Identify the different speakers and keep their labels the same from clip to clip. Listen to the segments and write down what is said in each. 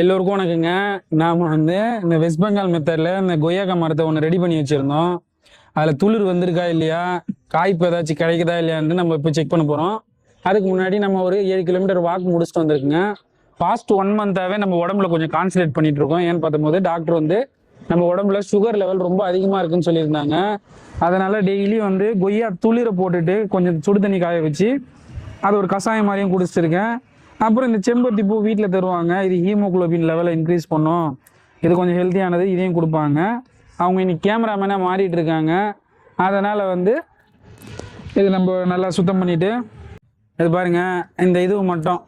Speaker 1: எல்லோருக்கும் வணக்கங்க. நாம இந்த வெஸ்ட் பெங்கால் மெத்தட்ல இந்த கொய்யாக்கா மரத்தை ஒன்று ரெடி பண்ணி வச்சிருந்தோம். அதில் துளிர் வந்திருக்கா இல்லையா, காய்ப்பு ஏதாச்சும் கிடைக்குதா இல்லையான்னு நம்ம இப்போ செக் பண்ண போகிறோம். அதுக்கு முன்னாடி நம்ம ஒரு 7 கிலோமீட்டர் வாக் முடிச்சுட்டு வந்திருக்குங்க. பாஸ்ட் 1 மந்தாவே நம்ம உடம்புல கொஞ்சம் கான்சன்ட்ரேட் பண்ணிட்டு இருக்கோம். ஏன்னு பார்க்கும்போது டாக்டர் நம்ம உடம்புல சுகர் லெவல் ரொம்ப அதிகமாக இருக்குன்னு சொல்லியிருந்தாங்க. அதனால டெய்லி கொய்யா துளிரை போட்டுட்டு கொஞ்சம் சுடு தண்ணி காய வச்சு அது ஒரு கஷாயம் மாதிரியும் குடிச்சிருக்கேன். அப்புறம் இந்த செம்பருத்தி பூ வீட்டில் தருவாங்க. இது ஹீமோகுளோபின் லெவலை இன்க்ரீஸ் பண்ணும், இது கொஞ்சம் ஹெல்த்தியானது, இதையும் கொடுப்பாங்க. அவங்க இன்னைக்கு கேமராமேனாக மாறிட்டு இருக்காங்க. அதனால் இது நம்ம நல்லா சுத்தம் பண்ணிவிட்டு இது பாருங்கள், இந்த இது மட்டும்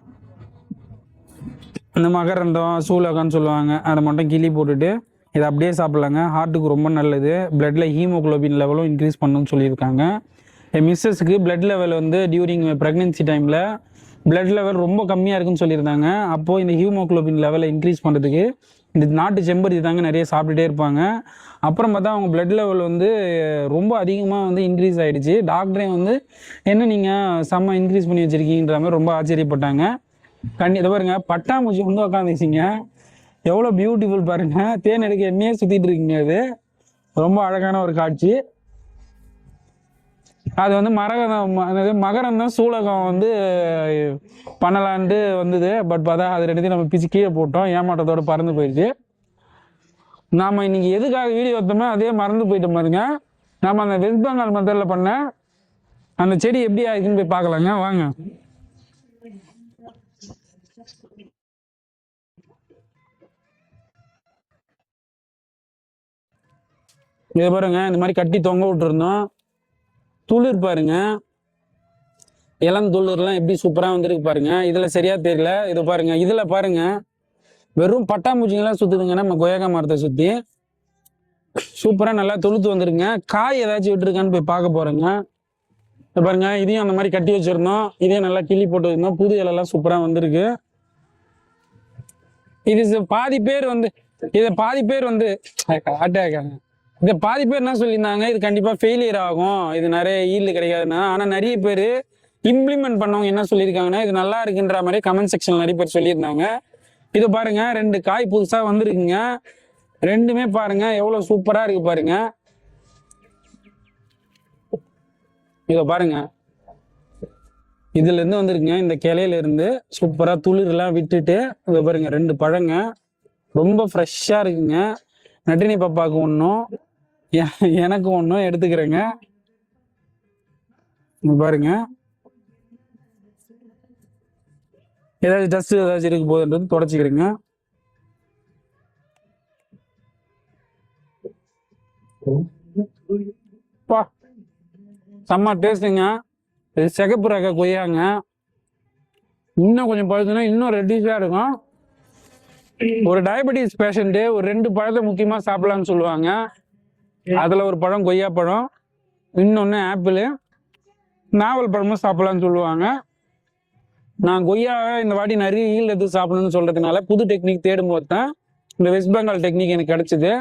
Speaker 1: இந்த மகரந்தம் சூலகம்னு சொல்லுவாங்க, அதை மட்டும் கிளி போட்டுட்டு இதை அப்படியே சாப்பிட்லாங்க. ஹார்ட்டுக்கு ரொம்ப நல்லது. பிளட்டில் ஹீமோகுளோபின் லெவலும் இன்க்ரீஸ் பண்ணணும்னு சொல்லியிருக்காங்க. என் மிஸ்ஸஸ்க்கு பிளட் லெவல் டியூரிங் ப்ரெக்னென்சி டைமில் பிளட் லெவல் ரொம்ப கம்மியாக இருக்குன்னு சொல்லியிருந்தாங்க. அப்போது இந்த ஹீமோகுளோபின் லெவலை இன்க்ரீஸ் பண்ணுறதுக்கு இந்த நாட்டு செம்பருத்தி தாங்க நிறைய சாப்பிட்டுட்டே இருப்பாங்க. அப்புறம் பார்த்தா அவங்க பிளட் லெவல் ரொம்ப அதிகமாக இன்க்ரீஸ் ஆகிடுச்சு. டாக்டரே என்ன நீங்கள் செம்ம இன்க்ரீஸ் பண்ணி வச்சுருக்கீங்கன்ற மாதிரி ரொம்ப ஆச்சரியப்பட்டாங்க. இதை பாருங்க, பட்டாம்பூச்சி உட்காந்துச்சிங்க, எவ்வளோ பியூட்டிஃபுல் பாருங்கள். தேன் எடுக்க என்னையே சுற்றிட்டு இருக்கீங்க. அது ரொம்ப அழகான ஒரு காட்சி. அது மகரந்தம் சூலகம் பண்ணலான்ட்டு வந்தது. பட் பார்த்தா அது ரெண்டுத்தையும் நம்ம பிச்சு கீழே போட்டோம். ஏமாற்றத்தோடு பறந்து போயிடுச்சு. நாம் இன்னைக்கு எதுக்காக வீடியோ எடுத்தோமோ அதே மறந்து போயிட்டோம் பாருங்க. நம்ம அந்த வெஸ்ட் பெங்கால் மெத்தடில் பண்ண அந்த செடி எப்படி ஆகுதுன்னு போய் பார்க்கலாங்க, வாங்க. இதை பாருங்க, இந்த மாதிரி கட்டி தொங்க விட்டுருந்தோம். துளிர் பாருங்க, இளம் துளிர்லாம் எப்படி சூப்பராக வந்திருக்கு பாருங்க. இதில் சரியா தெரியல. இது பாருங்க, இதில் பாருங்க வெறும் பட்டாம்பூச்சிங்கெல்லாம் சுற்றுதுங்க. நம்ம கொய்யாக்கா மரத்தை சுற்றி சூப்பராக நல்லா தொழுத்து வந்துருங்க. காய் ஏதாச்சும் விட்டுருக்கான்னு போய் பார்க்க போகிறேங்க. இது பாருங்க, இதையும் அந்த மாதிரி கட்டி வச்சிருந்தோம். இதையும் நல்லா கிள்ளி போட்டு வச்சிருந்தோம். புது இலெல்லாம் சூப்பராக வந்திருக்கு. இது பாதி பேர் இதை பாதி பேர் ஆட்டாக்காங்க. இந்த பாதி பேர் என்ன சொல்லியிருந்தாங்க, இது கண்டிப்பாக ஃபெயிலியர் ஆகும், இது நிறைய ஈல்டு கிடைக்காதுன்னா. ஆனால் நிறைய பேர் இம்ப்ளிமெண்ட் பண்ணவங்க என்ன சொல்லியிருக்காங்கன்னா, இது நல்லா இருக்குன்ற மாதிரி கமெண்ட் செக்ஷன் நிறைய பேர் சொல்லியிருந்தாங்க. இது பாருங்க, 2 காய் புதுசாக வந்துருக்குங்க. ரெண்டுமே பாருங்க எவ்வளோ சூப்பராக இருக்கு பாருங்க. இதை பாருங்க, இதுல இருந்து வந்திருக்குங்க. இந்த கிளையில இருந்து சூப்பராக துளிர்லாம் விட்டுட்டு இதை பாருங்க, 2 பழங்க ரொம்ப ஃப்ரெஷ்ஷாக இருக்குங்க. நட்டினி பாப்பாவுக்கு ஒன்றும் எனக்கு ஒன்றும் எடுத்துக்கிறேங்க. பாருங்க, ஏதாச்சும் டஸ்ட் ஏதாச்சும் இருக்கு போதுன்றது தொடச்சிக்கிறேங்க. செம்ம டேஸ்ட்டுங்க. இது சிகப்பு ரக கொய்யாங்க. இன்னும் கொஞ்சம் பழுத்துனா இன்னும் ரெட்டிஷாக இருக்கும். ஒரு டயபெட்டிஸ் பேஷண்ட்டு ஒரு 2 பழத்தை முக்கியமாக சாப்பிடலான்னு சொல்லுவாங்க. அதில் ஒரு பழம் கொய்யா பழம், இன்னொன்று ஆப்பிள், நாவல் பழமும் சாப்பிடலான்னு சொல்லுவாங்க. நான் கொய்யாவை இந்த வாட்டி நிறைய ஈல்டு எடுத்து சாப்பிடணும்னு சொல்கிறதுனால புது டெக்னிக் தேடும் போது தான் இந்த வெஸ்ட் பெங்கால் டெக்னிக் எனக்கு கிடச்சிது.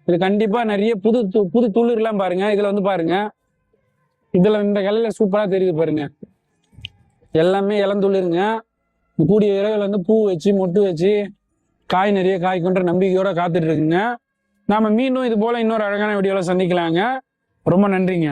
Speaker 1: இது கண்டிப்பாக நிறைய புது துளிர்லாம் பாருங்கள். இதில் பாருங்க, இதில் இந்த கிளையில சூப்பராக தெரியுது பாருங்க, எல்லாமே இளந்துளிருங்க. கூடிய விரைவில் பூ வச்சு மொட்டு வச்சு காய் நிறைய காய்க்குன்ற நம்பிக்கையோட காத்துட்டு இருக்குங்க. நாம மீண்டும் இது போல இன்னொரு அழகான வீடியோல சந்திக்கலாங்க. ரொம்ப நன்றிங்க.